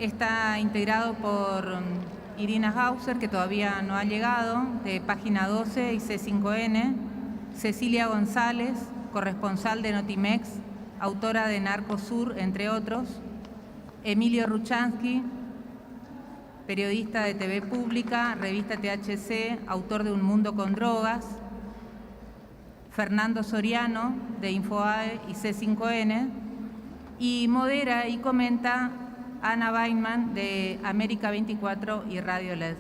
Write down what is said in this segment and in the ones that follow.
Está integrado por Irina Hauser, que todavía no ha llegado, de Página 12 y C5N, Cecilia González, corresponsal de Notimex, autora de Narcosur, entre otros, Emilio Ruchansky, periodista de TV Pública, revista THC, autor de Un Mundo con Drogas, Fernando Soriano, de Infoae y C5N, y modera y comenta Ana Weinman, de América 24 y Radio LED.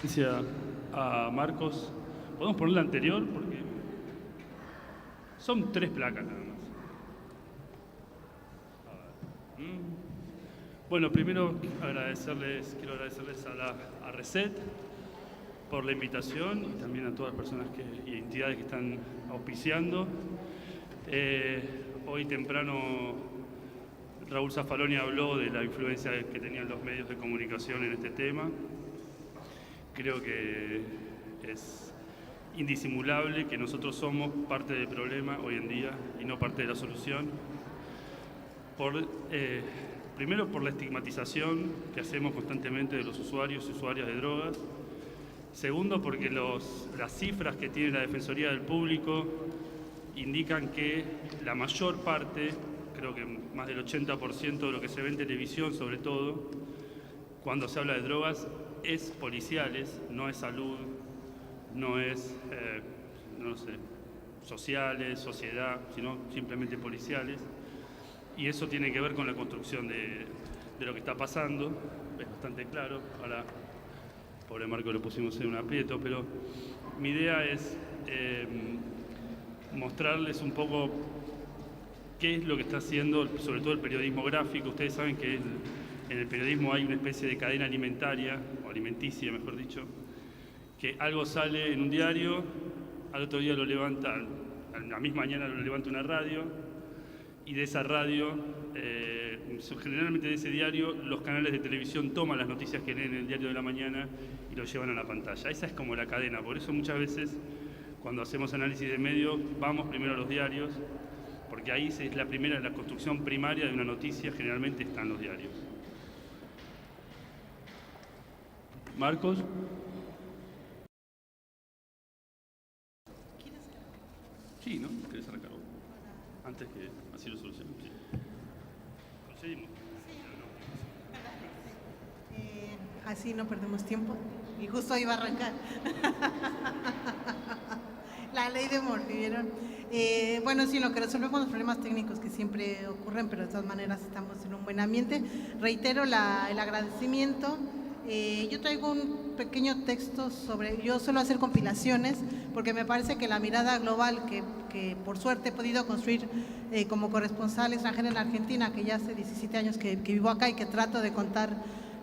Gracias a Marcos. ¿Podemos poner la anterior? Porque son 3 placas nada más. Bueno, primero quiero agradecerles a Reset por la invitación y también a todas las personas y entidades que están auspiciando. Hoy temprano Raúl Zaffaroni habló de la influencia que tenían los medios de comunicación en este tema. Creo que es indisimulable que nosotros somos parte del problema hoy en día y no parte de la solución. Primero por la estigmatización que hacemos constantemente de los usuarios y usuarias de drogas. Segundo, porque las cifras que tiene la Defensoría del Público indican que la mayor parte, creo que más del 80% de lo que se ve en televisión, sobre todo, cuando se habla de drogas, es policiales, no es salud, no es, sociales, sociedad, sino simplemente policiales. Y eso tiene que ver con la construcción de lo que está pasando, es bastante claro. Ahora, pobre Marco, lo pusimos en un aprieto, pero mi idea es mostrarles un poco qué es lo que está haciendo, sobre todo el periodismo gráfico. Ustedes saben que en el periodismo hay una especie de cadena alimentaria, o alimenticia, mejor dicho, que algo sale en un diario, al otro día lo levantan, a la misma mañana lo levanta una radio, y de esa radio, generalmente de ese diario, los canales de televisión toman las noticias que leen en el diario de la mañana y lo llevan a la pantalla. Esa es como la cadena. Por eso muchas veces, cuando hacemos análisis de medios, vamos primero a los diarios, porque ahí es la construcción primaria de una noticia, generalmente están los diarios. Marcos. Sí, ¿no? ¿Querés arrancar vos? Antes que así lo solucionemos. Sí. Conseguimos. Así no perdemos tiempo. Y justo iba a arrancar. La ley de Murphy, ¿vieron? Bueno, sí, lo que resolvemos los problemas técnicos que siempre ocurren, pero de todas maneras estamos en un buen ambiente. Reitero el agradecimiento. Yo traigo un pequeño texto yo suelo hacer compilaciones porque me parece que la mirada global que por suerte he podido construir como corresponsal extranjera en Argentina, que ya hace 17 años que vivo acá y que trato de contar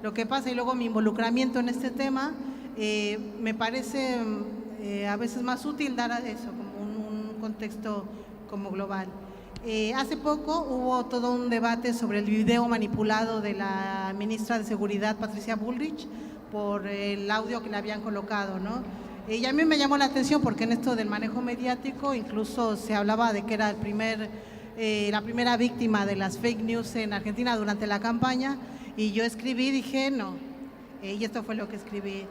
lo que pasa, y luego mi involucramiento en este tema, me parece a veces más útil dar eso como un contexto como global. Hace poco hubo todo un debate sobre el video manipulado de la ministra de Seguridad, Patricia Bullrich, por el audio que le habían colocado, ¿no? Y a mí me llamó la atención porque en esto del manejo mediático incluso se hablaba de que era la primera víctima de las fake news en Argentina durante la campaña, y yo dije no, y esto fue lo que escribí.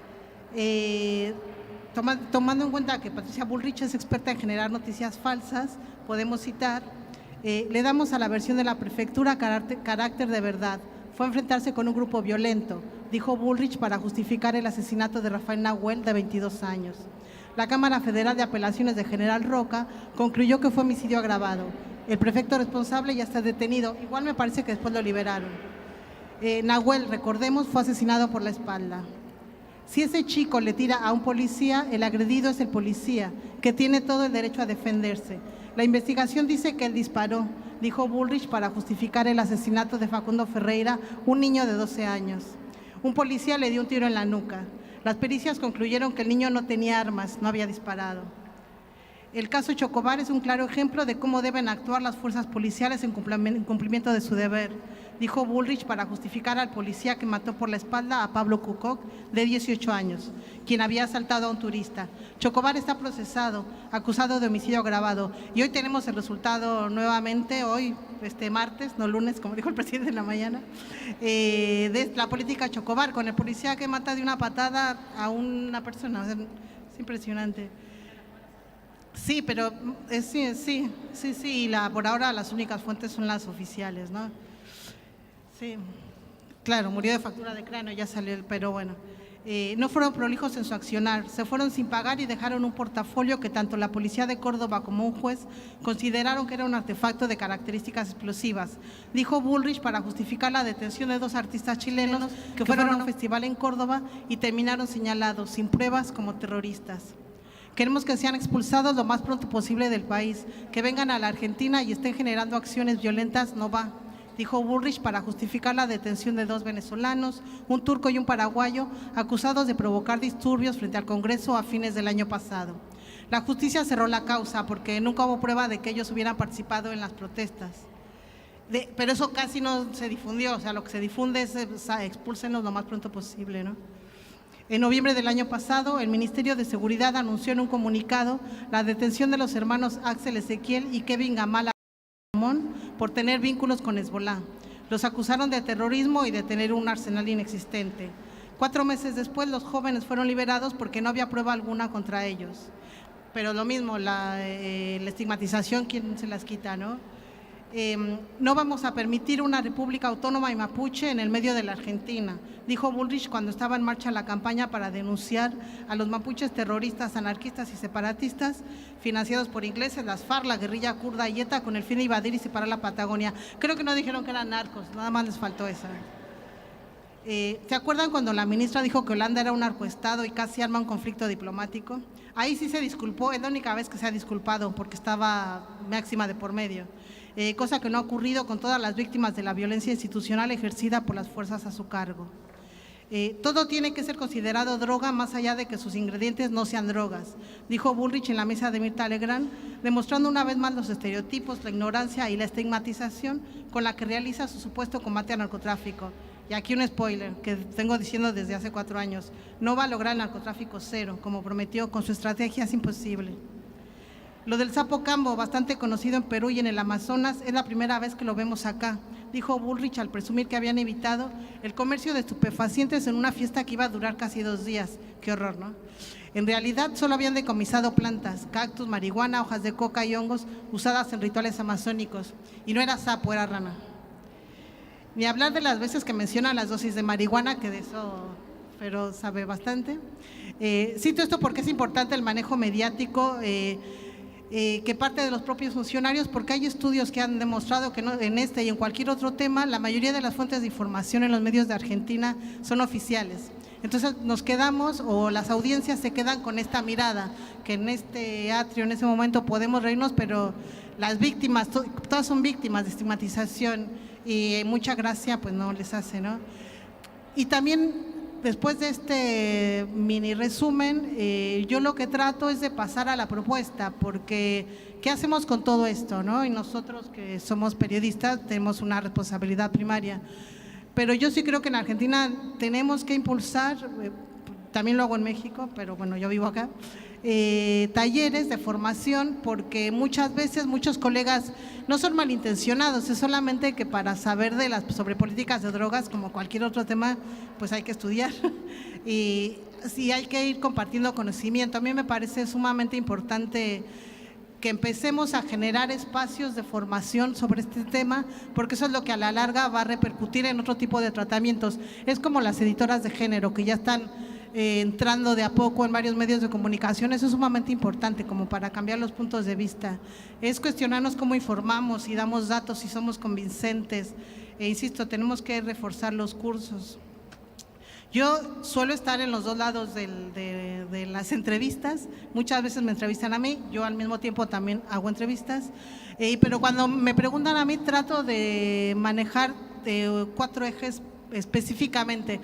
Tomando en cuenta que Patricia Bullrich es experta en generar noticias falsas, podemos citar: le damos a la versión de la prefectura carácter de verdad. Fue a enfrentarse con un grupo violento, dijo Bullrich para justificar el asesinato de Rafael Nahuel, de 22 años. La Cámara Federal de Apelaciones de General Roca concluyó que fue homicidio agravado. El prefecto responsable ya está detenido. Igual me parece que después lo liberaron. Nahuel, recordemos, fue asesinado por la espalda. Si ese chico le tira a un policía, el agredido es el policía, que tiene todo el derecho a defenderse. La investigación dice que él disparó, dijo Bullrich para justificar el asesinato de Facundo Ferreira, un niño de 12 años. Un policía le dio un tiro en la nuca. Las pericias concluyeron que el niño no tenía armas, no había disparado. El caso Chocobar es un claro ejemplo de cómo deben actuar las fuerzas policiales en cumplimiento de su deber. dijo Bullrich para justificar al policía que mató por la espalda a Pablo Cucoc, de 18 años, quien había asaltado a un turista. Chocobar está procesado, acusado de homicidio agravado. Y hoy tenemos el resultado nuevamente, hoy, martes, no lunes, como dijo el presidente en la mañana, de la política Chocobar, con el policía que mata de una patada a una persona. O sea, es impresionante. Sí, pero sí, y por ahora las únicas fuentes son las oficiales, ¿no? Sí, claro, murió de fractura de cráneo, ya salió, pero bueno. No fueron prolijos en su accionar, se fueron sin pagar y dejaron un portafolio que tanto la policía de Córdoba como un juez consideraron que era un artefacto de características explosivas, dijo Bullrich para justificar la detención de 2 artistas chilenos que fueron a un festival en Córdoba y terminaron señalados sin pruebas como terroristas. Queremos que sean expulsados lo más pronto posible del país, que vengan a la Argentina y estén generando acciones violentas, no va, dijo Bullrich para justificar la detención de 2 venezolanos, un turco y un paraguayo, acusados de provocar disturbios frente al Congreso a fines del año pasado. La justicia cerró la causa porque nunca hubo prueba de que ellos hubieran participado en las protestas. Pero eso casi no se difundió, o sea, lo que se difunde es expúlsenlos lo más pronto posible, ¿no? En noviembre del año pasado, el Ministerio de Seguridad anunció en un comunicado la detención de los hermanos Axel Ezequiel y Kevin Gamal por tener vínculos con Hezbolá. Los acusaron de terrorismo y de tener un arsenal inexistente. 4 meses después, los jóvenes fueron liberados porque no había prueba alguna contra ellos. Pero lo mismo, la estigmatización, ¿quién se las quita, no? No vamos a permitir una república autónoma y mapuche en el medio de la Argentina, dijo Bullrich cuando estaba en marcha la campaña para denunciar a los mapuches terroristas, anarquistas y separatistas financiados por ingleses, las FARC, la guerrilla kurda y ETA, con el fin de invadir y separar la Patagonia. Creo que no dijeron que eran narcos, nada más les faltó esa. ¿Se acuerdan cuando la ministra dijo que Holanda era un narcoestado y casi arma un conflicto diplomático? Ahí sí se disculpó, es la única vez que se ha disculpado porque estaba máxima de por medio. Cosa que no ha ocurrido con todas las víctimas de la violencia institucional ejercida por las fuerzas a su cargo. Todo tiene que ser considerado droga más allá de que sus ingredientes no sean drogas, dijo Bullrich en la mesa de Mirta Legrand, demostrando una vez más los estereotipos, la ignorancia y la estigmatización con la que realiza su supuesto combate al narcotráfico. Y aquí un spoiler que tengo diciendo desde hace 4 años, no va a lograr el narcotráfico cero, como prometió, con su estrategia es imposible. Lo del sapo cambo, bastante conocido en Perú y en el Amazonas, es la primera vez que lo vemos acá, dijo Bullrich al presumir que habían evitado el comercio de estupefacientes en una fiesta que iba a durar casi 2 días. Qué horror, ¿no? En realidad solo habían decomisado plantas, cactus, marihuana, hojas de coca y hongos usadas en rituales amazónicos. Y no era sapo, era rana. Ni hablar de las veces que menciona las dosis de marihuana, que de eso pero sabe bastante. Cito esto porque es importante el manejo mediático que parte de los propios funcionarios, porque hay estudios que han demostrado que no, en este y en cualquier otro tema, la mayoría de las fuentes de información en los medios de Argentina son oficiales. Entonces nos quedamos, o las audiencias se quedan con esta mirada, que en este atrio, en ese momento podemos reírnos, pero las víctimas, todas son víctimas de estigmatización y mucha gracia pues no les hace, ¿no? Y también después de este mini resumen, yo lo que trato es de pasar a la propuesta, porque ¿qué hacemos con todo esto, no? Y nosotros que somos periodistas tenemos una responsabilidad primaria, pero yo sí creo que en Argentina tenemos que impulsar, también lo hago en México, pero bueno, yo vivo acá, talleres de formación, porque muchas veces muchos colegas no son malintencionados, es solamente que para saber sobre políticas de drogas, como cualquier otro tema, pues hay que estudiar y sí hay que ir compartiendo conocimiento. A mí me parece sumamente importante que empecemos a generar espacios de formación sobre este tema, porque eso es lo que a la larga va a repercutir en otro tipo de tratamientos. Es como las editoras de género que ya están entrando de a poco en varios medios de comunicación. Eso es sumamente importante como para cambiar los puntos de vista. Es cuestionarnos cómo informamos y damos datos y somos convincentes. Insisto, tenemos que reforzar los cursos. Yo suelo estar en los 2 lados de las entrevistas, muchas veces me entrevistan a mí, yo al mismo tiempo también hago entrevistas, pero cuando me preguntan a mí trato de manejar 4 ejes específicamente.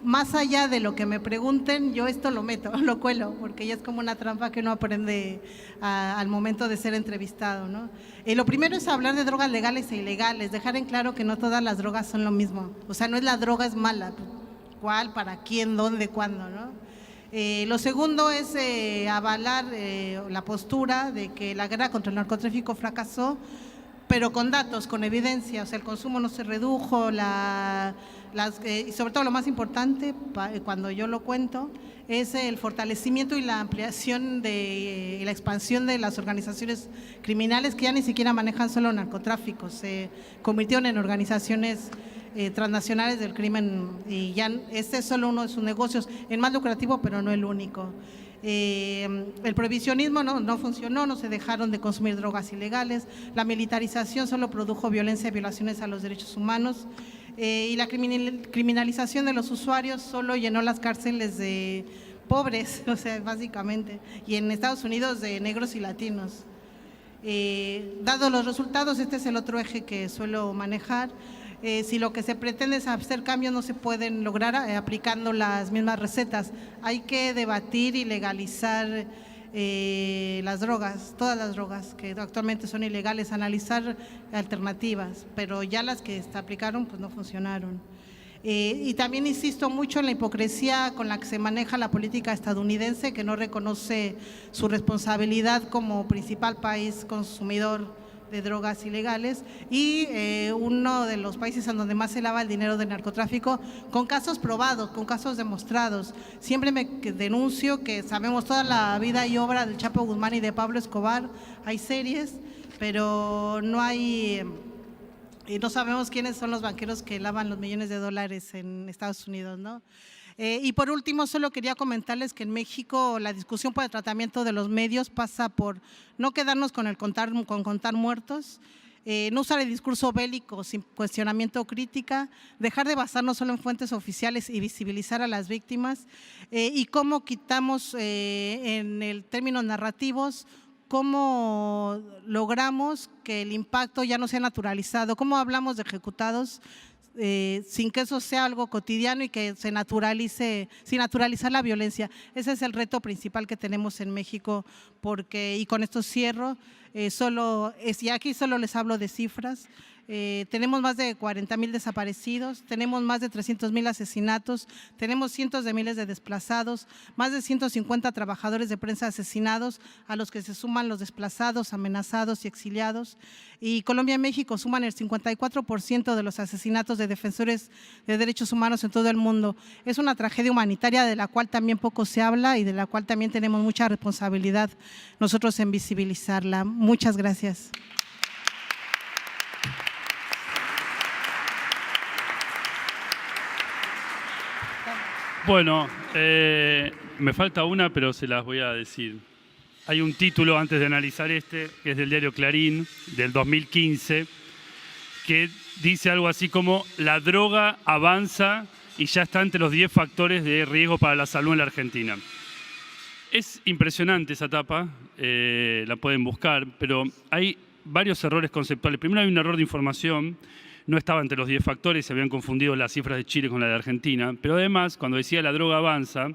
más allá de lo que me pregunten, yo esto lo meto, lo cuelo, porque ya es como una trampa que uno aprende al momento de ser entrevistado, ¿no? Lo primero es hablar de drogas legales e ilegales, dejar en claro que no todas las drogas son lo mismo. O sea, no es la droga es mala, cuál, para quién, dónde, cuándo, ¿no? Lo segundo es avalar la postura de que la guerra contra el narcotráfico fracasó, pero con datos, con evidencia. O sea, el consumo no se redujo, y sobre todo lo más importante, cuando yo lo cuento, es el fortalecimiento y la ampliación y la expansión de las organizaciones criminales que ya ni siquiera manejan solo narcotráfico, se convirtieron en organizaciones transnacionales del crimen, y ya este es solo uno de sus negocios, el más lucrativo, pero no el único. El prohibicionismo no funcionó, no se dejaron de consumir drogas ilegales, la militarización solo produjo violencia y violaciones a los derechos humanos, y la criminalización de los usuarios solo llenó las cárceles de pobres, o sea, básicamente, y en Estados Unidos de negros y latinos. Dados los resultados, este es el otro eje que suelo manejar. Si lo que se pretende es hacer cambios, no se pueden lograr aplicando las mismas recetas. Hay que debatir y legalizar las drogas, todas las drogas que actualmente son ilegales, analizar alternativas, pero ya las que se aplicaron pues no funcionaron. Y también insisto mucho en la hipocresía con la que se maneja la política estadounidense, que no reconoce su responsabilidad como principal país consumidor de drogas ilegales y uno de los países en donde más se lava el dinero del narcotráfico, con casos probados, con casos demostrados. Siempre me denuncio que sabemos toda la vida y obra del Chapo Guzmán y de Pablo Escobar, hay series, pero no hay, no sabemos quiénes son los banqueros que lavan los millones de dólares en Estados Unidos, ¿no? Y por último, solo quería comentarles que en México la discusión por el tratamiento de los medios pasa por no quedarnos con contar muertos, no usar el discurso bélico sin cuestionamiento o crítica, dejar de basarnos solo en fuentes oficiales y visibilizar a las víctimas, y cómo quitamos en el términos narrativos, cómo logramos que el impacto ya no sea naturalizado, cómo hablamos de ejecutados, sin que eso sea algo cotidiano y que se naturalice, sin naturalizar la violencia. Ese es el reto principal que tenemos en México, porque, y con esto cierro, y aquí solo les hablo de cifras. Tenemos más de 40,000 desaparecidos, tenemos más de 300,000 asesinatos, tenemos cientos de miles de desplazados, más de 150 trabajadores de prensa asesinados, a los que se suman los desplazados, amenazados y exiliados. Y Colombia y México suman el 54% de los asesinatos de defensores de derechos humanos en todo el mundo. Es una tragedia humanitaria de la cual también poco se habla y de la cual también tenemos mucha responsabilidad nosotros en visibilizarla. Muchas gracias. Bueno, me falta una, pero se las voy a decir. Hay un título antes de analizar que es del diario Clarín, del 2015, que dice algo así como: la droga avanza y ya está entre los 10 factores de riesgo para la salud en la Argentina. Es impresionante esa tapa, la pueden buscar, pero hay varios errores conceptuales. Primero, hay un error de información. No estaba entre los 10 factores, se habían confundido las cifras de Chile con la de Argentina, pero además, cuando decía la droga avanza,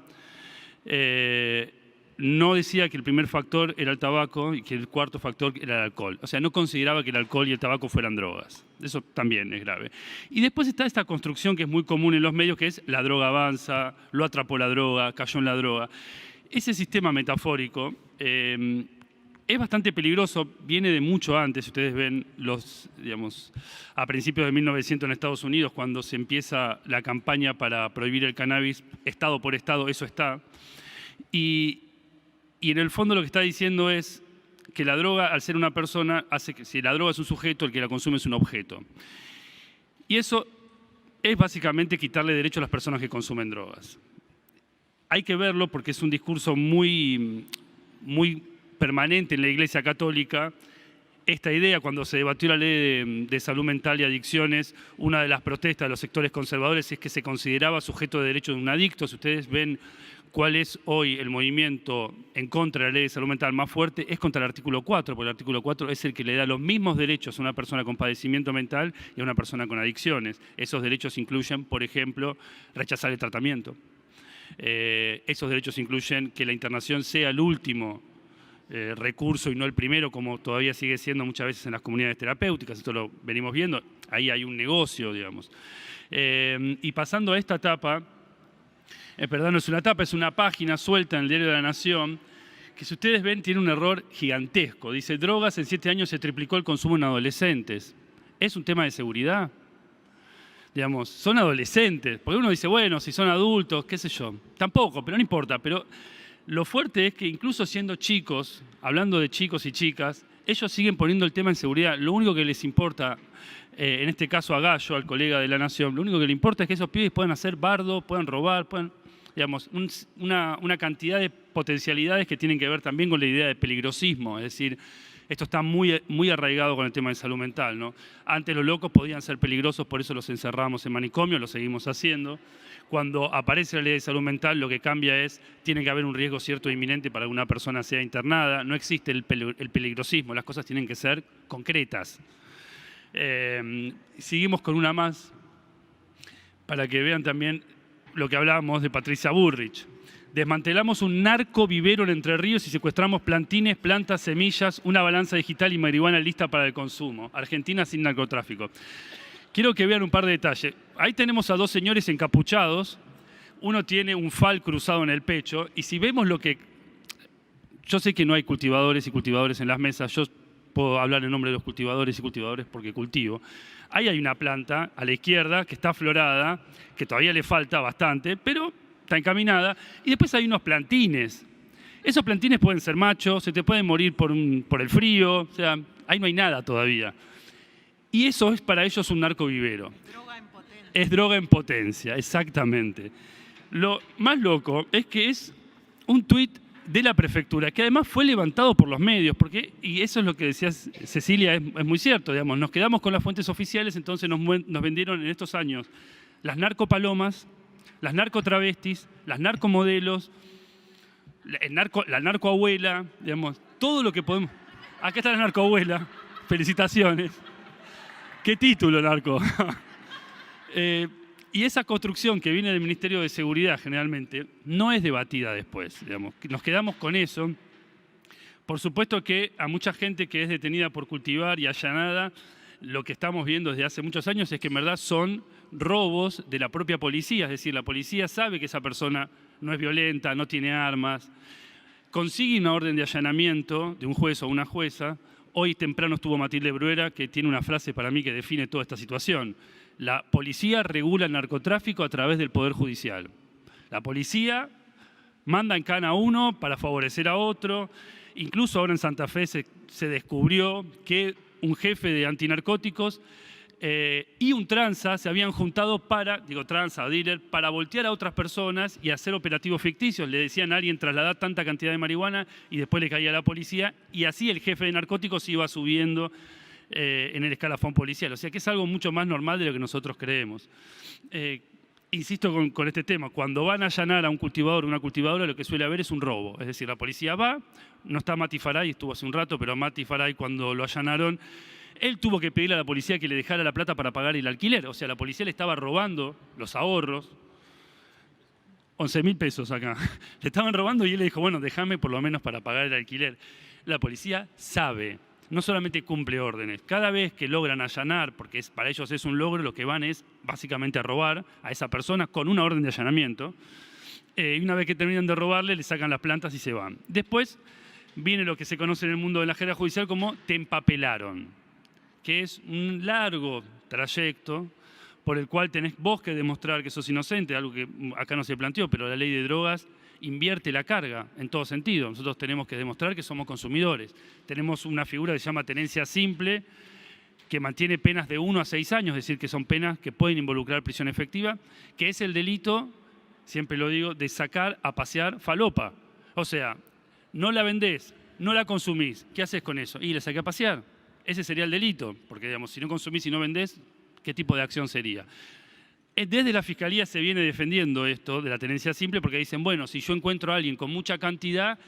no decía que el primer factor era el tabaco y que el cuarto factor era el alcohol. O sea, no consideraba que el alcohol y el tabaco fueran drogas. Eso también es grave. Y después está esta construcción que es muy común en los medios, que es la droga avanza, lo atrapó la droga, cayó en la droga. Ese sistema metafórico es bastante peligroso, viene de mucho antes. Ustedes ven a principios de 1900 en Estados Unidos, cuando se empieza la campaña para prohibir el cannabis, estado por estado, eso está. Y en el fondo lo que está diciendo es que la droga, al ser una persona, hace que, si la droga es un sujeto, el que la consume es un objeto. Y eso es básicamente quitarle derecho a las personas que consumen drogas. Hay que verlo porque es un discurso muy permanente en la Iglesia Católica. Esta idea, cuando se debatió la ley de salud mental y adicciones, una de las protestas de los sectores conservadores es que se consideraba sujeto de derecho de un adicto. Si ustedes ven cuál es hoy el movimiento en contra de la ley de salud mental más fuerte, es contra el artículo 4, porque el artículo 4 es el que le da los mismos derechos a una persona con padecimiento mental y a una persona con adicciones. Esos derechos incluyen, por ejemplo, rechazar el tratamiento. Esos derechos incluyen que la internación sea el último recurso y no el primero, como todavía sigue siendo muchas veces en las comunidades terapéuticas. Esto lo venimos viendo, ahí hay un negocio, digamos. Y pasando a esta etapa, perdón, no es una etapa, es una página suelta en el Diario de la Nación, que si ustedes ven tiene un error gigantesco. Dice, drogas, en 7 años se triplicó el consumo en adolescentes. ¿Es un tema de seguridad? Digamos, son adolescentes, porque uno dice, bueno, si son adultos, qué sé yo. Tampoco, pero no importa. Pero lo fuerte es que incluso siendo chicos, hablando de chicos y chicas, ellos siguen poniendo el tema en seguridad. Lo único que les importa, en este caso a Gallo, al colega de La Nación, lo único que le importa es que esos pibes puedan hacer bardo, puedan robar, puedan, digamos, una cantidad de potencialidades que tienen que ver también con la idea de peligrosismo. Es decir, esto está muy, muy arraigado con el tema de salud mental, ¿no? Antes los locos podían ser peligrosos, por eso los encerramos en manicomio, lo seguimos haciendo. Cuando aparece la ley de salud mental, lo que cambia es, tiene que haber un riesgo cierto e inminente para que una persona sea internada. No existe el peligrosismo, las cosas tienen que ser concretas. Seguimos con una más, para que vean también lo que hablábamos de Patricia Bullrich. Desmantelamos un narcovivero en Entre Ríos y secuestramos plantines, plantas, semillas, una balanza digital y marihuana lista para el consumo. Argentina sin narcotráfico. Quiero que vean un par de detalles. Ahí tenemos a 2 señores encapuchados. Uno tiene un fal cruzado en el pecho. Y si vemos lo que... Yo sé que no hay cultivadores y cultivadores en las mesas. Yo puedo hablar en nombre de los cultivadores y cultivadores porque cultivo. Ahí hay una planta a la izquierda que está aflorada, que todavía le falta bastante, pero está encaminada. Y después hay unos plantines. Esos plantines pueden ser machos, se te pueden morir por el frío. O sea, ahí no hay nada todavía. Y eso es para ellos un narcovivero. Droga en potencia. Es droga en potencia, exactamente. Lo más loco es que es un tuit de la prefectura, que además fue levantado por los medios, porque, y eso es lo que decía Cecilia, es muy cierto, digamos, nos quedamos con las fuentes oficiales, entonces nos vendieron en estos años las narcopalomas, las narcotravestis, las narcomodelos, la narcoabuela, digamos, todo lo que podemos... Acá está la narcoabuela, felicitaciones. ¿Qué título, narco? Y esa construcción que viene del Ministerio de Seguridad generalmente no es debatida después, digamos. Nos quedamos con eso. Por supuesto que a mucha gente que es detenida por cultivar y allanada, lo que estamos viendo desde hace muchos años es que en verdad son robos de la propia policía. Es decir, la policía sabe que esa persona no es violenta, no tiene armas. Consigue una orden de allanamiento de un juez o una jueza. Hoy temprano estuvo Matilde Bruera, que tiene una frase para mí que define toda esta situación. La policía regula el narcotráfico a través del Poder Judicial. La policía manda en cana a uno para favorecer a otro. Incluso ahora en Santa Fe se descubrió que un jefe de antinarcóticos y un tranza se habían juntado para voltear a otras personas y hacer operativos ficticios. Le decían a alguien trasladar tanta cantidad de marihuana y después le caía a la policía, y así el jefe de narcóticos iba subiendo en el escalafón policial. O sea que es algo mucho más normal de lo que nosotros creemos. Insisto con este tema, cuando van a allanar a un cultivador o una cultivadora, lo que suele haber es un robo. Es decir, la policía va, no está Mati Faray, estuvo hace un rato, pero Mati Faray cuando lo allanaron, él tuvo que pedirle a la policía que le dejara la plata para pagar el alquiler. O sea, la policía le estaba robando los ahorros, 11.000 pesos acá. Le estaban robando y él le dijo, bueno, déjame por lo menos para pagar el alquiler. La policía sabe, no solamente cumple órdenes. Cada vez que logran allanar, porque para ellos es un logro, lo que van es básicamente a robar a esa persona con una orden de allanamiento. Y una vez que terminan de robarle, le sacan las plantas y se van. Después viene lo que se conoce en el mundo de la jerga judicial como te empapelaron, que es un largo trayecto por el cual tenés vos que demostrar que sos inocente, algo que acá no se planteó, pero la ley de drogas invierte la carga en todo sentido. Nosotros tenemos que demostrar que somos consumidores. Tenemos una figura que se llama tenencia simple, que mantiene penas de 1 a 6 años, es decir, que son penas que pueden involucrar prisión efectiva, que es el delito, siempre lo digo, de sacar a pasear falopa. O sea, no la vendés, no la consumís, ¿qué haces con eso? Y la saqué a pasear. Ese sería el delito, porque digamos, si no consumís y no vendés, ¿qué tipo de acción sería? Desde la Fiscalía se viene defendiendo esto de la tenencia simple porque dicen, bueno, si yo encuentro a alguien con mucha cantidad,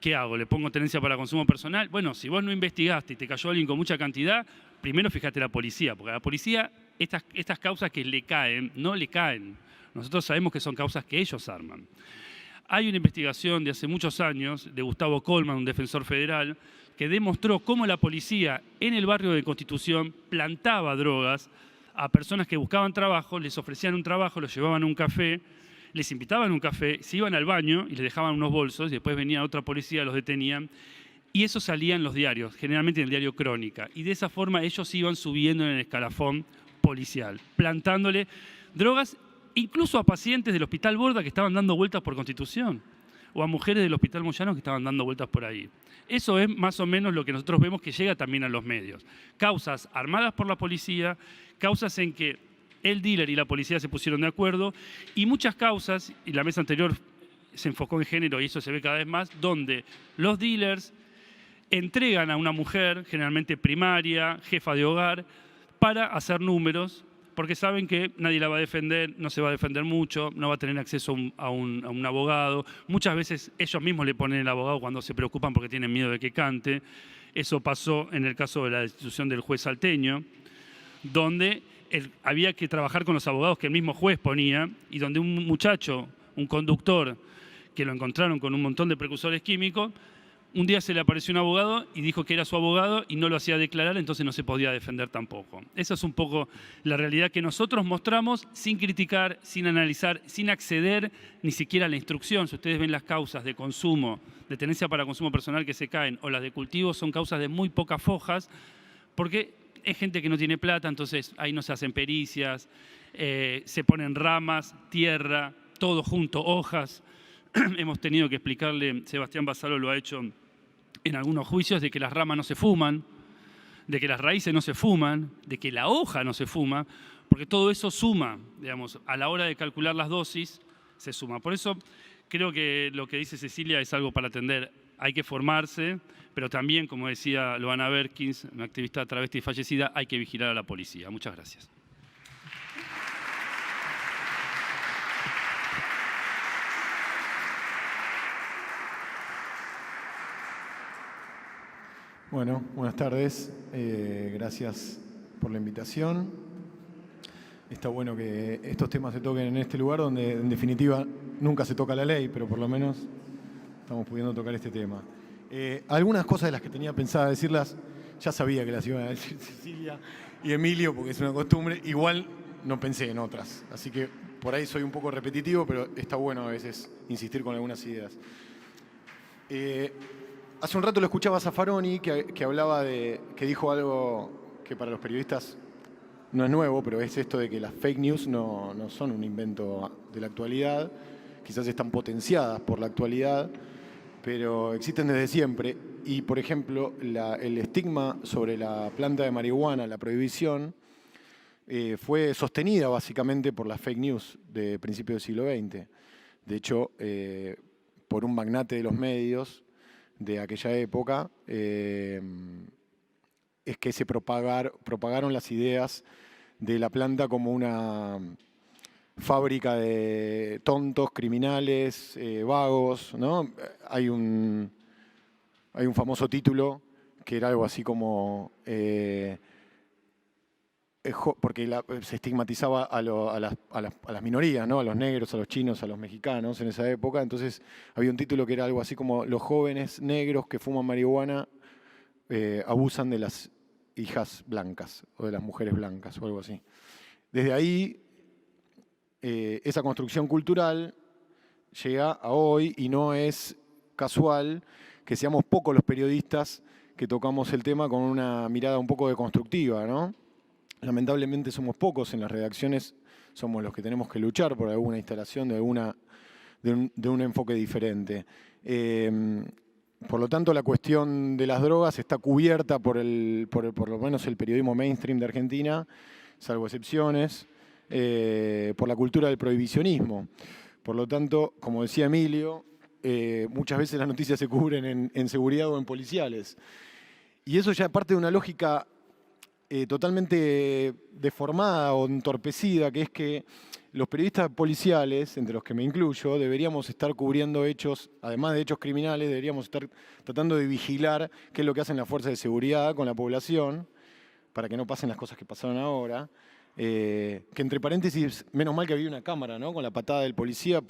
¿qué hago? ¿Le pongo tenencia para consumo personal? Bueno, si vos no investigaste y te cayó alguien con mucha cantidad, primero fíjate la policía, porque a la policía estas causas que le caen, no le caen. Nosotros sabemos que son causas que ellos arman. Hay una investigación de hace muchos años de Gustavo Colman, un defensor federal, que demostró cómo la policía en el barrio de Constitución plantaba drogas a personas que buscaban trabajo, les ofrecían un trabajo, los llevaban a un café, les invitaban a un café, se iban al baño y les dejaban unos bolsos y después venía otra policía, los detenían y eso salía en los diarios, generalmente en el diario Crónica. Y de esa forma ellos iban subiendo en el escalafón policial, plantándole drogas incluso a pacientes del Hospital Borda que estaban dando vueltas por Constitución o a mujeres del Hospital Moyano que estaban dando vueltas por ahí. Eso es más o menos lo que nosotros vemos que llega también a los medios. Causas armadas por la policía, causas en que el dealer y la policía se pusieron de acuerdo y muchas causas, y la mesa anterior se enfocó en género y eso se ve cada vez más, donde los dealers entregan a una mujer, generalmente primaria, jefa de hogar, para hacer números, porque saben que nadie la va a defender, no se va a defender mucho, no va a tener acceso a un abogado. Muchas veces ellos mismos le ponen el abogado cuando se preocupan porque tienen miedo de que cante. Eso pasó en el caso de la destitución del juez salteño, donde había que trabajar con los abogados que el mismo juez ponía y donde un muchacho, un conductor, que lo encontraron con un montón de precursores químicos, un día se le apareció un abogado y dijo que era su abogado y no lo hacía declarar, entonces no se podía defender tampoco. Esa es un poco la realidad que nosotros mostramos sin criticar, sin analizar, sin acceder ni siquiera a la instrucción. Si ustedes ven las causas de consumo, de tenencia para consumo personal que se caen o las de cultivo, son causas de muy pocas fojas porque es gente que no tiene plata, entonces ahí no se hacen pericias, se ponen ramas, tierra, todo junto, hojas. Hemos tenido que explicarle, Sebastián Basalo lo ha hecho en algunos juicios, de que las ramas no se fuman, de que las raíces no se fuman, de que la hoja no se fuma, porque todo eso suma, digamos, a la hora de calcular las dosis, se suma. Por eso creo que lo que dice Cecilia es algo para atender. Hay que formarse, pero también, como decía Loana Berkins, una activista travesti fallecida, hay que vigilar a la policía. Muchas gracias. Bueno, buenas tardes. Gracias por la invitación. Está bueno que estos temas se toquen en este lugar donde, en definitiva, nunca se toca la ley, pero por lo menos estamos pudiendo tocar este tema. Algunas cosas de las que tenía pensada decirlas, ya sabía que las iban a decir Cecilia y Emilio, porque es una costumbre. Igual no pensé en otras. Así que por ahí soy un poco repetitivo, pero está bueno a veces insistir con algunas ideas. Hace un rato lo escuchaba a Zaffaroni, que hablaba que dijo algo que para los periodistas no es nuevo, pero es esto de que las fake news no son un invento de la actualidad, quizás están potenciadas por la actualidad, pero existen desde siempre. Y, por ejemplo, el estigma sobre la planta de marihuana, la prohibición, fue sostenida básicamente por las fake news de principios del siglo XX. De hecho, por un magnate de los medios de aquella época, es que se propagaron las ideas de la planta como una fábrica de tontos, criminales, vagos, ¿no? Hay un famoso título que era algo así como... porque se estigmatizaba a las minorías, ¿no? A los negros, a los chinos, a los mexicanos en esa época. Entonces había un título que era algo así como los jóvenes negros que fuman marihuana abusan de las hijas blancas o de las mujeres blancas o algo así. Desde ahí, esa construcción cultural llega a hoy y no es casual que seamos pocos los periodistas que tocamos el tema con una mirada un poco deconstructiva, ¿no? Lamentablemente somos pocos en las redacciones, somos los que tenemos que luchar por alguna instalación de un enfoque diferente. Por lo tanto, la cuestión de las drogas está cubierta por lo menos el periodismo mainstream de Argentina, salvo excepciones, por la cultura del prohibicionismo. Por lo tanto, como decía Emilio, muchas veces las noticias se cubren en seguridad o en policiales. Y eso ya parte de una lógica totalmente deformada o entorpecida, que es que los periodistas policiales, entre los que me incluyo, deberíamos estar cubriendo hechos, además de hechos criminales, deberíamos estar tratando de vigilar qué es lo que hacen las fuerzas de seguridad con la población, para que no pasen las cosas que pasaron ahora. Que entre paréntesis, menos mal que había una cámara, ¿no?, con la patada del policía,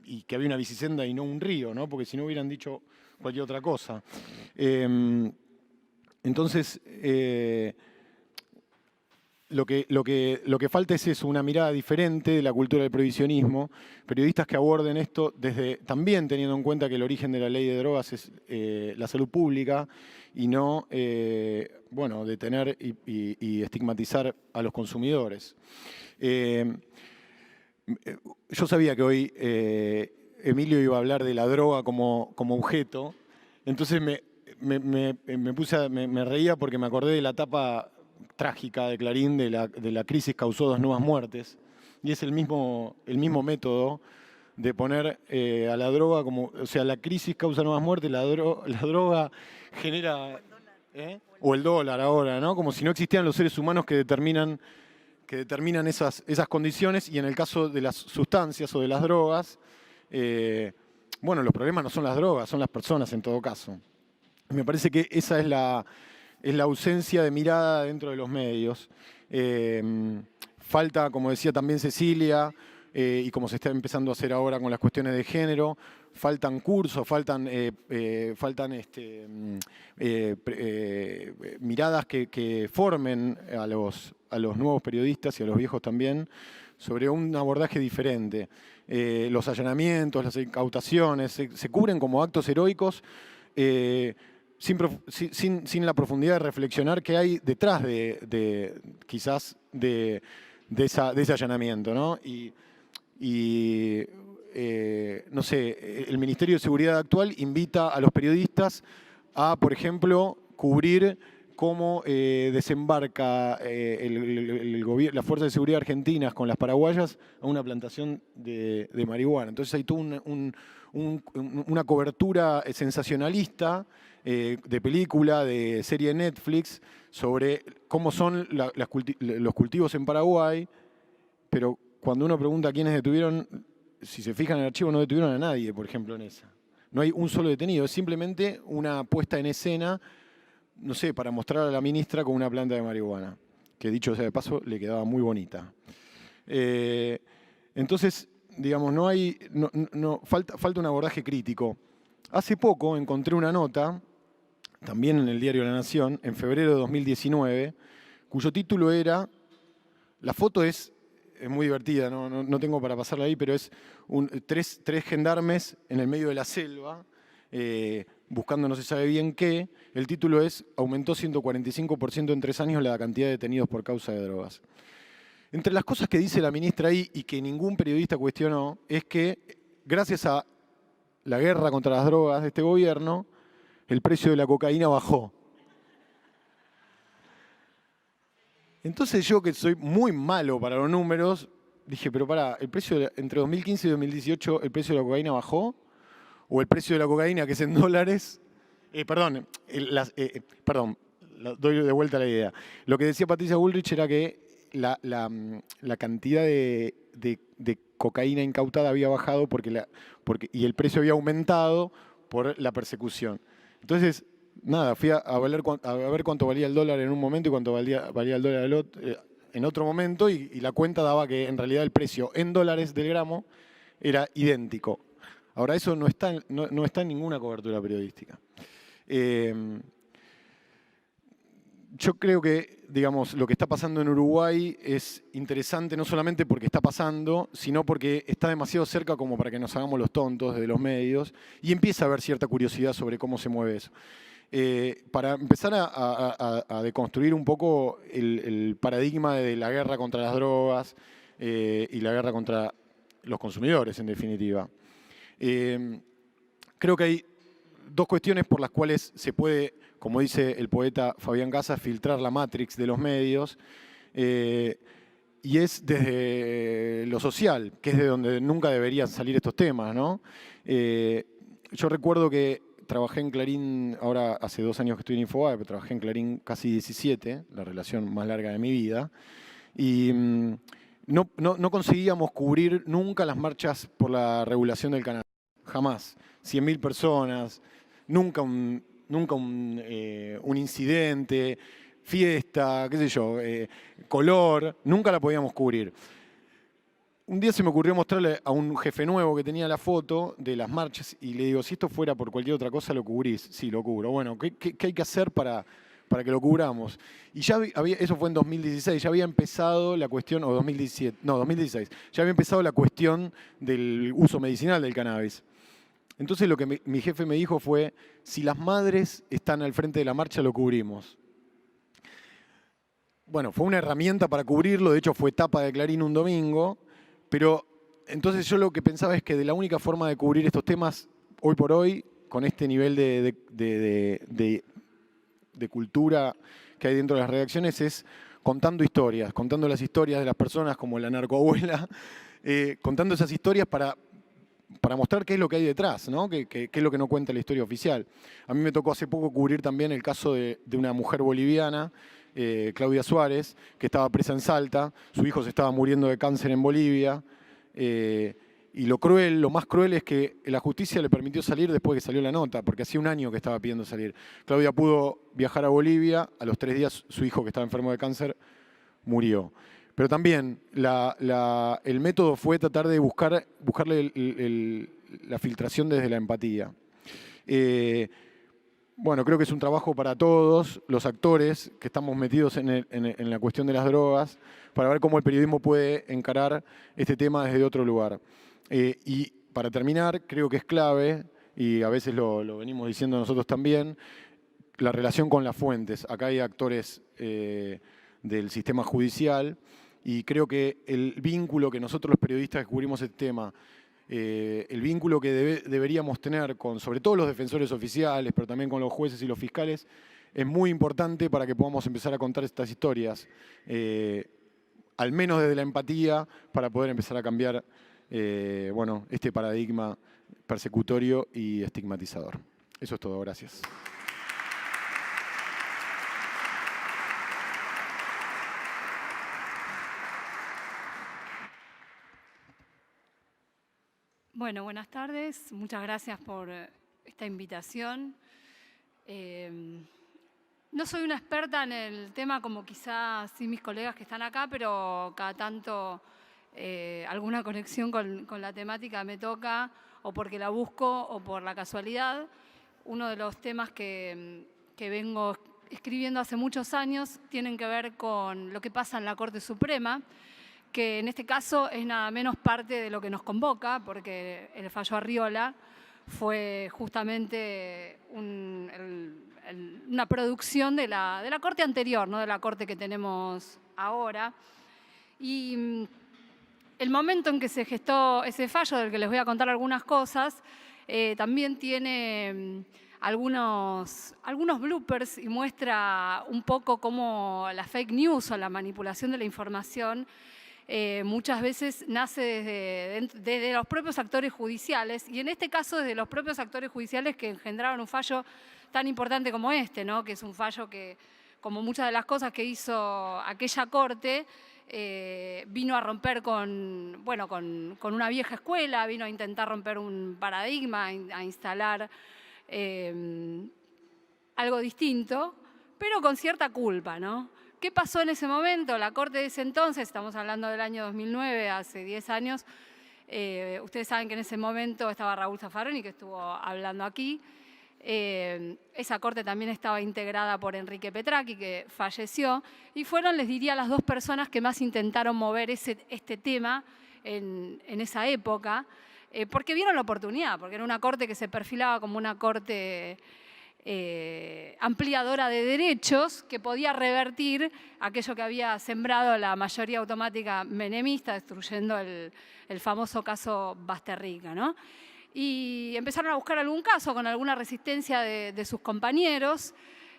y que había una bicicenda y no un río, ¿no?, porque si no hubieran dicho cualquier otra cosa. Entonces, lo que falta es eso, una mirada diferente de la cultura del prohibicionismo, periodistas que aborden esto también teniendo en cuenta que el origen de la ley de drogas es la salud pública y no detener y estigmatizar a los consumidores. Yo sabía que hoy Emilio iba a hablar de la droga como objeto, entonces me reía porque me acordé de la tapa trágica de Clarín de la crisis causó 2 nuevas muertes, y es el mismo método de poner a la droga como, o sea, la crisis causa nuevas muertes, la droga genera, o el dólar ahora, ¿no?, como si no existieran los seres humanos que determinan esas condiciones, y en el caso de las sustancias o de las drogas, los problemas no son las drogas, son las personas en todo caso. Me parece que esa es la ausencia de mirada dentro de los medios. Falta, como decía también Cecilia, y como se está empezando a hacer ahora con las cuestiones de género, faltan cursos, faltan miradas que formen a los nuevos periodistas y a los viejos también sobre un abordaje diferente. Los allanamientos, las incautaciones, se cubren como actos heroicos, sin la profundidad de reflexionar qué hay detrás quizás de ese allanamiento, ¿no? No sé, el Ministerio de Seguridad actual invita a los periodistas a, por ejemplo, cubrir cómo desembarca las fuerzas de seguridad argentinas con las paraguayas a una plantación de marihuana. Entonces hay toda una cobertura sensacionalista de película, de serie de Netflix, sobre cómo son los cultivos en Paraguay, pero cuando uno pregunta quiénes detuvieron, si se fijan en el archivo, no detuvieron a nadie, por ejemplo, en esa. No hay un solo detenido, es simplemente una puesta en escena, no sé, para mostrar a la ministra con una planta de marihuana, que dicho sea de paso, le quedaba muy bonita. Entonces, digamos, falta un abordaje crítico. Hace poco encontré una nota, también en el diario La Nación, en febrero de 2019, cuyo título era, la foto es muy divertida, no tengo para pasarla ahí, pero es tres gendarmes en el medio de la selva, buscando no se sabe bien qué. El título es, aumentó 145% en 3 años la cantidad de detenidos por causa de drogas. Entre las cosas que dice la ministra ahí y que ningún periodista cuestionó, es que gracias a la guerra contra las drogas de este gobierno, el precio de la cocaína bajó. Entonces yo, que soy muy malo para los números, dije, pero pará, entre 2015 y 2018, ¿el precio de la cocaína bajó? ¿O el precio de la cocaína, que es en dólares? Doy de vuelta la idea. Lo que decía Patricia Bullrich era que la cantidad de cocaína incautada había bajado y el precio había aumentado por la persecución. Entonces, nada, fui a ver cuánto valía el dólar en un momento y cuánto valía el dólar en otro momento, y la cuenta daba que en realidad el precio en dólares del gramo era idéntico. Ahora, eso no está en ninguna cobertura periodística. Yo creo que, digamos, lo que está pasando en Uruguay es interesante no solamente porque está pasando, sino porque está demasiado cerca como para que nos hagamos los tontos de los medios, y empieza a haber cierta curiosidad sobre cómo se mueve eso. Para empezar a deconstruir un poco el paradigma de la guerra contra las drogas y la guerra contra los consumidores, en definitiva. Creo que hay 2 cuestiones por las cuales se puede, como dice el poeta Fabián Casas, filtrar la Matrix de los medios, y es desde lo social, que es de donde nunca deberían salir estos temas, ¿no? Yo recuerdo que trabajé en Clarín, ahora hace 2 años que estoy en Infobae, pero trabajé en Clarín casi 17, la relación más larga de mi vida. Y no conseguíamos cubrir nunca las marchas por la regulación del cannabis. Jamás. 100.000 personas, nunca un incidente, fiesta, qué sé yo, color, nunca la podíamos cubrir. Un día se me ocurrió mostrarle a un jefe nuevo que tenía la foto de las marchas y le digo, si esto fuera por cualquier otra cosa, ¿lo cubrís? Sí, lo cubro. Bueno, ¿qué hay que hacer para que lo cubramos? Y ya eso fue en 2016, ya había empezado la cuestión, o 2017, no, 2016, ya había empezado la cuestión del uso medicinal del cannabis. Entonces lo que mi jefe me dijo fue, si las madres están al frente de la marcha, lo cubrimos. Bueno, fue una herramienta para cubrirlo, de hecho fue tapa de Clarín un domingo, pero entonces yo lo que pensaba es que de la única forma de cubrir estos temas, hoy por hoy, con este nivel de cultura que hay dentro de las redacciones, es contando historias, contando las historias de las personas como la narcoabuela, contando esas historias para mostrar qué es lo que hay detrás, ¿no? Qué es lo que no cuenta la historia oficial. A mí me tocó hace poco cubrir también el caso de una mujer boliviana, Claudia Suárez, que estaba presa en Salta, su hijo se estaba muriendo de cáncer en Bolivia, y lo más cruel es que la justicia le permitió salir después que salió la nota, porque hacía un año que estaba pidiendo salir. Claudia pudo viajar a Bolivia, a los 3 días su hijo que estaba enfermo de cáncer murió. Pero también el método fue tratar de buscarle la filtración desde la empatía. Bueno, creo que es un trabajo para todos los actores que estamos metidos en la cuestión de las drogas, para ver cómo el periodismo puede encarar este tema desde otro lugar. Y para terminar, creo que es clave, y a veces lo venimos diciendo nosotros también, la relación con las fuentes. Acá hay actores del sistema judicial, y creo que el vínculo que nosotros los periodistas que cubrimos este tema, el vínculo que deberíamos tener con, sobre todo los defensores oficiales, pero también con los jueces y los fiscales, es muy importante para que podamos empezar a contar estas historias, al menos desde la empatía, para poder empezar a cambiar este paradigma persecutorio y estigmatizador. Eso es todo, gracias. Bueno, buenas tardes. Muchas gracias por esta invitación. No soy una experta en el tema como quizás sí mis colegas que están acá, pero cada tanto alguna conexión con la temática me toca, o porque la busco o por la casualidad. Uno de los temas que vengo escribiendo hace muchos años tienen que ver con lo que pasa en la Corte Suprema, que en este caso es nada menos parte de lo que nos convoca, porque el fallo Arriola fue justamente una producción de la Corte anterior, no de la Corte que tenemos ahora. Y el momento en que se gestó ese fallo, del que les voy a contar algunas cosas, también tiene algunos bloopers y muestra un poco cómo la fake news o la manipulación de la información muchas veces nace desde los propios actores judiciales, y en este caso desde los propios actores judiciales que engendraron un fallo tan importante como este, ¿no? Que es un fallo que, como muchas de las cosas que hizo aquella corte, vino a romper con una vieja escuela, vino a intentar romper un paradigma, a instalar algo distinto, pero con cierta culpa, ¿no? ¿Qué pasó en ese momento? La Corte de ese entonces, estamos hablando del año 2009, hace 10 años, ustedes saben que en ese momento estaba Raúl Zaffaroni, que estuvo hablando aquí. Esa Corte también estaba integrada por Enrique Petracchi, que falleció, y fueron, les diría, las 2 personas que más intentaron mover este tema en esa época, porque vieron la oportunidad, porque era una Corte que se perfilaba como una Corte ampliadora de derechos, que podía revertir aquello que había sembrado la mayoría automática menemista, destruyendo el famoso caso Basterrica, ¿no? Y empezaron a buscar algún caso con alguna resistencia de sus compañeros,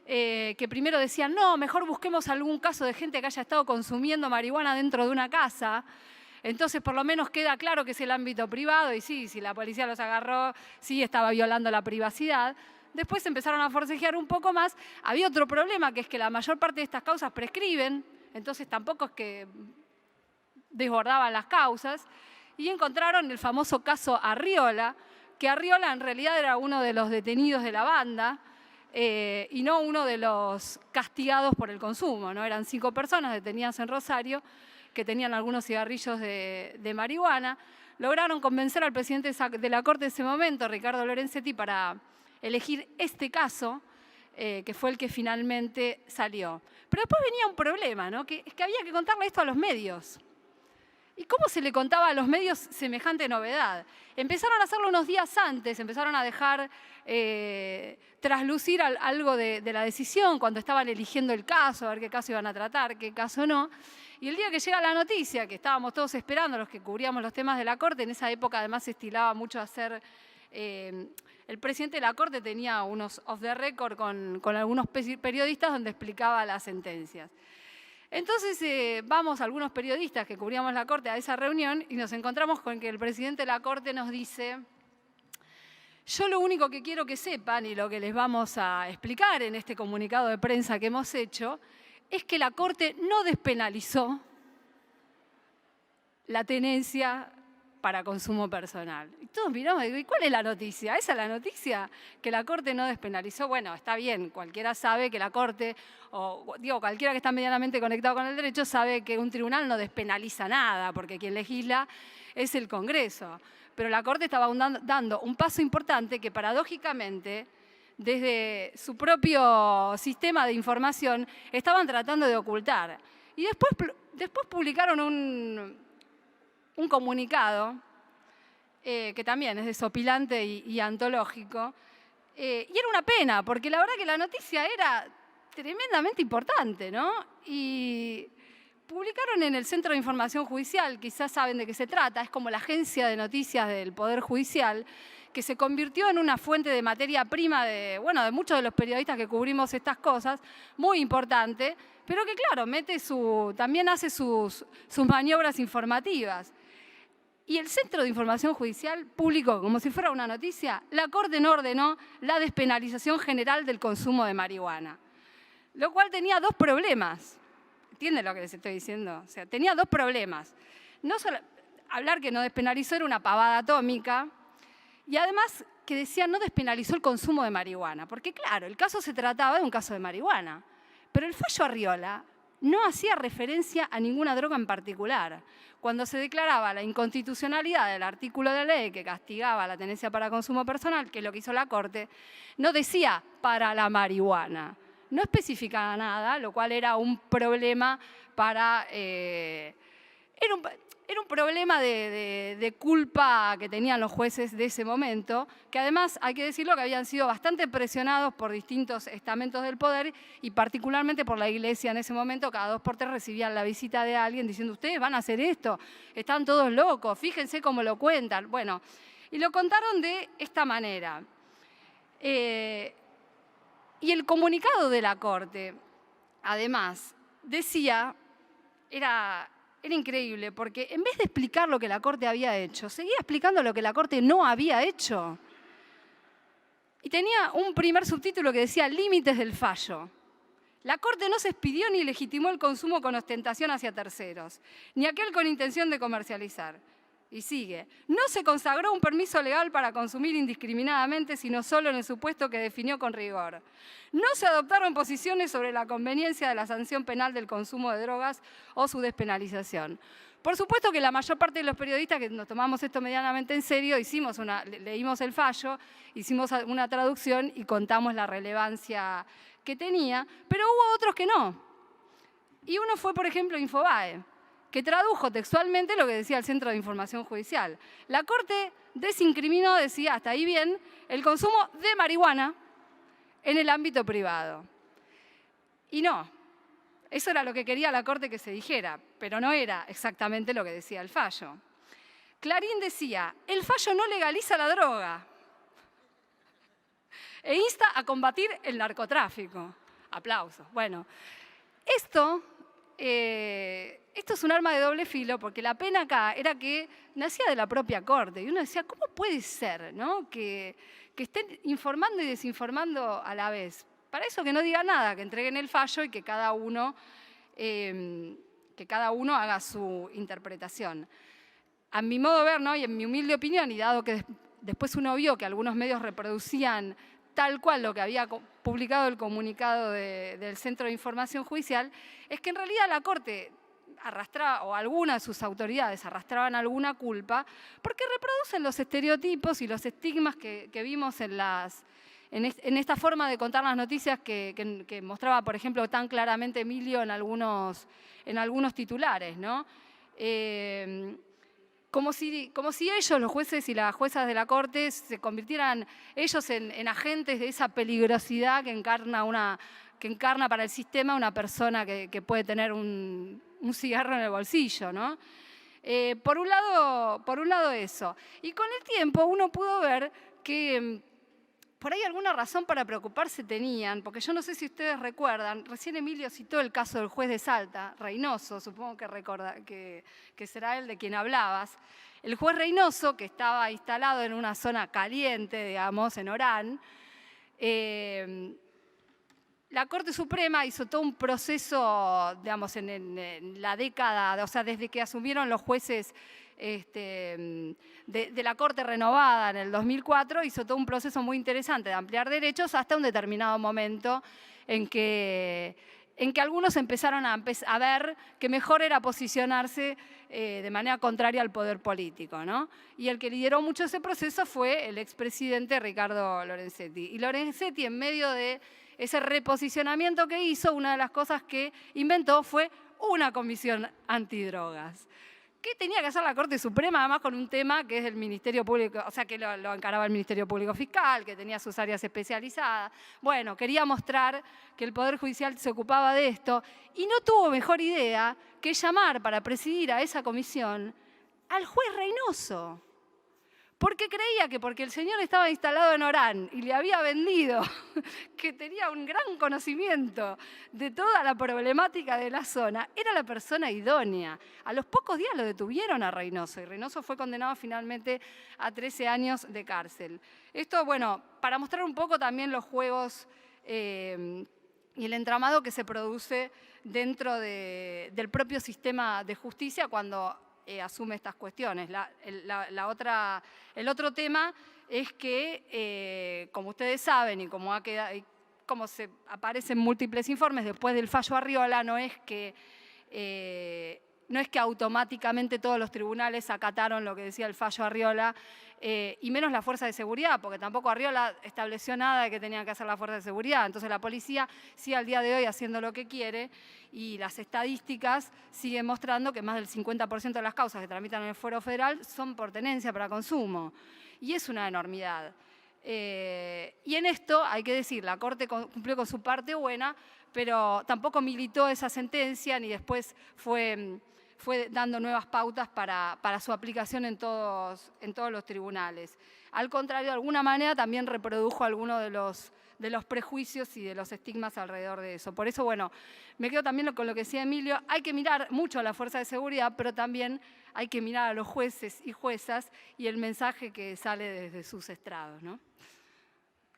que primero decían, no, mejor busquemos algún caso de gente que haya estado consumiendo marihuana dentro de una casa. Entonces, por lo menos queda claro que es el ámbito privado, y sí, si la policía los agarró, sí estaba violando la privacidad. Después empezaron a forcejear un poco más. Había otro problema, que es que la mayor parte de estas causas prescriben, entonces tampoco es que desbordaban las causas. Y encontraron el famoso caso Arriola, que Arriola en realidad era uno de los detenidos de la banda y no uno de los castigados por el consumo, ¿no? Eran 5 personas detenidas en Rosario que tenían algunos cigarrillos de marihuana. Lograron convencer al presidente de la Corte de ese momento, Ricardo Lorenzetti, para elegir este caso, que fue el que finalmente salió. Pero después venía un problema, ¿no? Que es que había que contarle esto a los medios. ¿Y cómo se le contaba a los medios semejante novedad? Empezaron a hacerlo unos días antes, empezaron a dejar traslucir algo de la decisión cuando estaban eligiendo el caso, a ver qué caso iban a tratar, qué caso no. Y el día que llega la noticia, que estábamos todos esperando, los que cubríamos los temas de la Corte, en esa época además se estilaba mucho hacer... el presidente de la Corte tenía unos off the record con algunos periodistas donde explicaba las sentencias. Entonces vamos algunos periodistas que cubríamos la Corte a esa reunión y nos encontramos con que el presidente de la Corte nos dice: yo lo único que quiero que sepan y lo que les vamos a explicar en este comunicado de prensa que hemos hecho es que la Corte no despenalizó la tenencia para consumo personal. Y todos miramos y digo, ¿y cuál es la noticia? ¿Esa es la noticia? ¿Que la Corte no despenalizó? Bueno, está bien, cualquiera sabe que la Corte, o digo, cualquiera que está medianamente conectado con el derecho sabe que un tribunal no despenaliza nada, porque quien legisla es el Congreso. Pero la Corte estaba dando un paso importante que paradójicamente, desde su propio sistema de información, estaban tratando de ocultar. Y después publicaron un comunicado que también es desopilante y antológico. Y era una pena, porque la verdad que la noticia era tremendamente importante, ¿no? Y publicaron en el Centro de Información Judicial, quizás saben de qué se trata, es como la agencia de noticias del Poder Judicial, que se convirtió en una fuente de materia prima de muchos de los periodistas que cubrimos estas cosas, muy importante, pero que claro, también hace sus maniobras informativas. Y el Centro de Información Judicial publicó, como si fuera una noticia, la Corte no ordenó la despenalización general del consumo de marihuana. Lo cual tenía 2 problemas. ¿Entienden lo que les estoy diciendo? O sea, tenía 2 problemas. No solo, hablar que no despenalizó era una pavada atómica, y además que decía no despenalizó el consumo de marihuana. Porque claro, el caso se trataba de un caso de marihuana, pero el fallo Arriola no hacía referencia a ninguna droga en particular. Cuando se declaraba la inconstitucionalidad del artículo de ley que castigaba la tenencia para consumo personal, que es lo que hizo la Corte, no decía para la marihuana. No especificaba nada, lo cual era un problema era un problema de culpa que tenían los jueces de ese momento, que además, hay que decirlo, que habían sido bastante presionados por distintos estamentos del poder y particularmente por la Iglesia en ese momento. Cada 2 por 3 recibían la visita de alguien diciendo, ustedes van a hacer esto, están todos locos, fíjense cómo lo cuentan. Bueno, y lo contaron de esta manera. Y el comunicado de la Corte, además, decía, era increíble, porque en vez de explicar lo que la Corte había hecho, seguía explicando lo que la Corte no había hecho. Y tenía un primer subtítulo que decía límites del fallo. La Corte no se expidió ni legitimó el consumo con ostentación hacia terceros, ni aquel con intención de comercializar. Y sigue, no se consagró un permiso legal para consumir indiscriminadamente, sino solo en el supuesto que definió con rigor. No se adoptaron posiciones sobre la conveniencia de la sanción penal del consumo de drogas o su despenalización. Por supuesto que la mayor parte de los periodistas que nos tomamos esto medianamente en serio, leímos el fallo, hicimos una traducción y contamos la relevancia que tenía, pero hubo otros que no. Y uno fue, por ejemplo, Infobae, que tradujo textualmente lo que decía el Centro de Información Judicial. La Corte desincriminó, decía, hasta ahí bien, el consumo de marihuana en el ámbito privado. Y no, eso era lo que quería la Corte que se dijera, pero no era exactamente lo que decía el fallo. Clarín decía, el fallo no legaliza la droga e insta a combatir el narcotráfico. Aplausos. Bueno, esto es un arma de doble filo, porque la pena acá era que nacía de la propia Corte. Y uno decía, ¿cómo puede ser, ¿no? que que estén informando y desinformando a la vez. Para eso que no diga nada, que entreguen el fallo y que cada uno haga su interpretación. A mi modo de ver, ¿no? Y en mi humilde opinión, y dado que después uno vio que algunos medios reproducían tal cual lo que había publicado el comunicado del Centro de Información Judicial, es que en realidad la Corte arrastraba, o alguna de sus autoridades arrastraban alguna culpa, porque reproducen los estereotipos y los estigmas que vimos en esta forma de contar las noticias que mostraba, por ejemplo, tan claramente Emilio en algunos titulares, ¿no? Como si ellos, los jueces y las juezas de la Corte, se convirtieran ellos en agentes de esa peligrosidad que encarna para el sistema una persona que puede tener un cigarro en el bolsillo, ¿no? Por un lado eso. Y con el tiempo uno pudo ver que por ahí alguna razón para preocuparse tenían, porque yo no sé si ustedes recuerdan, recién Emilio citó el caso del juez de Salta, Reynoso, supongo que será él de quien hablabas. El juez Reynoso, que estaba instalado en una zona caliente, digamos, en Orán, la Corte Suprema hizo todo un proceso, digamos, en la década, o sea, desde que asumieron los jueces de la Corte renovada en el 2004, hizo todo un proceso muy interesante de ampliar derechos hasta un determinado momento en que algunos empezaron a ver que mejor era posicionarse de manera contraria al poder político, ¿no? Y el que lideró mucho ese proceso fue el expresidente Ricardo Lorenzetti. Y Lorenzetti, en medio de ese reposicionamiento que hizo, una de las cosas que inventó fue una comisión antidrogas. ¿Qué tenía que hacer la Corte Suprema, además con un tema que es del Ministerio Público, o sea, que lo encaraba el Ministerio Público Fiscal, que tenía sus áreas especializadas? Bueno, quería mostrar que el Poder Judicial se ocupaba de esto y no tuvo mejor idea que llamar para presidir a esa comisión al juez Reynoso. Porque creía que porque el señor estaba instalado en Orán y le había vendido que tenía un gran conocimiento de toda la problemática de la zona, era la persona idónea. A los pocos días lo detuvieron a Reynoso y Reynoso fue condenado finalmente a 13 años de cárcel. Esto, bueno, para mostrar un poco también los juegos y el entramado que se produce dentro del propio sistema de justicia cuando asume estas cuestiones. El otro tema es que, como ustedes saben y como se aparecen múltiples informes, después del fallo Arriola no es que automáticamente todos los tribunales acataron lo que decía el fallo Arriola, y menos la fuerza de seguridad, porque tampoco Arriola estableció nada de que tenían que hacer la fuerza de seguridad. Entonces la policía sigue al día de hoy haciendo lo que quiere y las estadísticas siguen mostrando que más del 50% de las causas que tramitan en el Fuero Federal son por tenencia para consumo. Y es una enormidad. Y en esto, hay que decir, la Corte cumplió con su parte buena, pero tampoco militó esa sentencia ni después fue dando nuevas pautas para su aplicación en todos los tribunales. Al contrario, de alguna manera también reprodujo algunos de los prejuicios y de los estigmas alrededor de eso. Por eso, bueno, me quedo también con lo que decía Emilio, hay que mirar mucho a la fuerza de seguridad, pero también hay que mirar a los jueces y juezas y el mensaje que sale desde sus estrados, ¿no?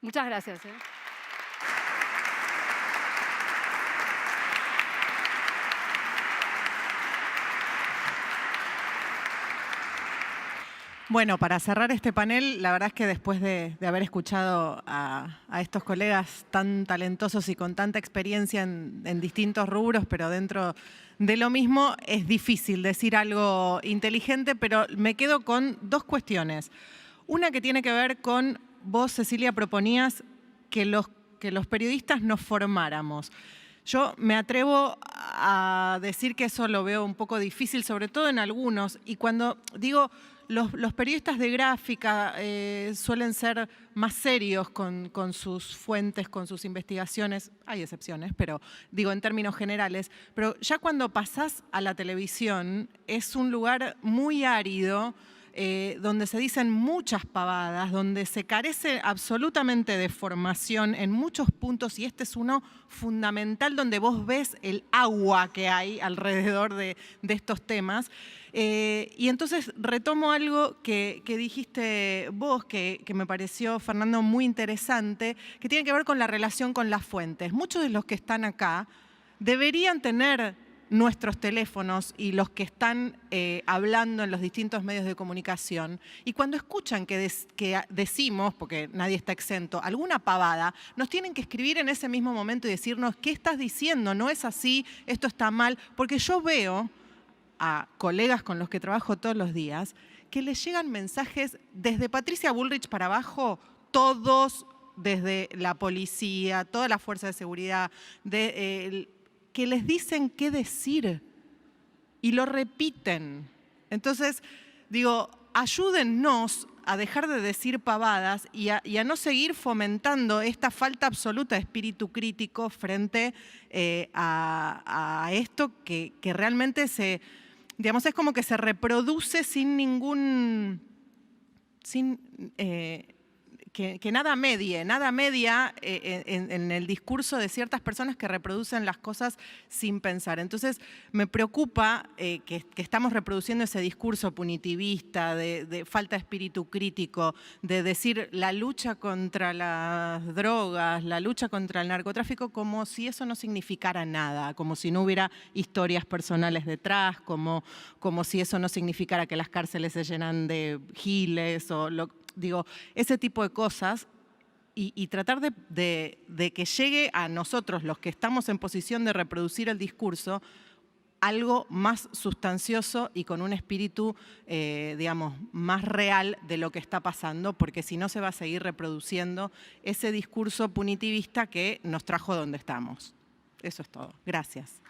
Muchas gracias. Bueno, para cerrar este panel, la verdad es que después de haber escuchado a estos colegas tan talentosos y con tanta experiencia en distintos rubros, pero dentro de lo mismo, es difícil decir algo inteligente, pero me quedo con dos cuestiones. Una que tiene que ver con, vos, Cecilia, proponías que los periodistas nos formáramos. Yo me atrevo a decir que eso lo veo un poco difícil, sobre todo en algunos, y cuando digo los periodistas de gráfica suelen ser más serios con sus fuentes, con sus investigaciones, hay excepciones, pero digo en términos generales, pero ya cuando pasás a la televisión es un lugar muy árido donde se dicen muchas pavadas, donde se carece absolutamente de formación en muchos puntos, y este es uno fundamental donde vos ves el agua que hay alrededor de estos temas. Y entonces retomo algo que dijiste vos, que me pareció, Fernando, muy interesante, que tiene que ver con la relación con las fuentes. Muchos de los que están acá deberían tener nuestros teléfonos y los que están hablando en los distintos medios de comunicación, y cuando escuchan que decimos, porque nadie está exento, alguna pavada, nos tienen que escribir en ese mismo momento y decirnos: ¿qué estás diciendo? No es así, esto está mal, porque yo veo a colegas con los que trabajo todos los días que les llegan mensajes desde Patricia Bullrich para abajo, todos, desde la policía, toda la fuerza de seguridad, que les dicen qué decir y lo repiten. Entonces, digo, ayúdennos a dejar de decir pavadas y a no seguir fomentando esta falta absoluta de espíritu crítico frente a esto que realmente digamos, es como que se reproduce sin ningún, que nada media en el discurso de ciertas personas que reproducen las cosas sin pensar. Entonces me preocupa que estamos reproduciendo ese discurso punitivista, de falta de espíritu crítico, de decir la lucha contra las drogas, la lucha contra el narcotráfico, como si eso no significara nada, como si no hubiera historias personales detrás, como si eso no significara que las cárceles se llenan de giles o digo, ese tipo de cosas, y tratar de que llegue a nosotros, los que estamos en posición de reproducir el discurso, algo más sustancioso y con un espíritu, digamos, más real de lo que está pasando, porque si no se va a seguir reproduciendo ese discurso punitivista que nos trajo donde estamos. Eso es todo. Gracias.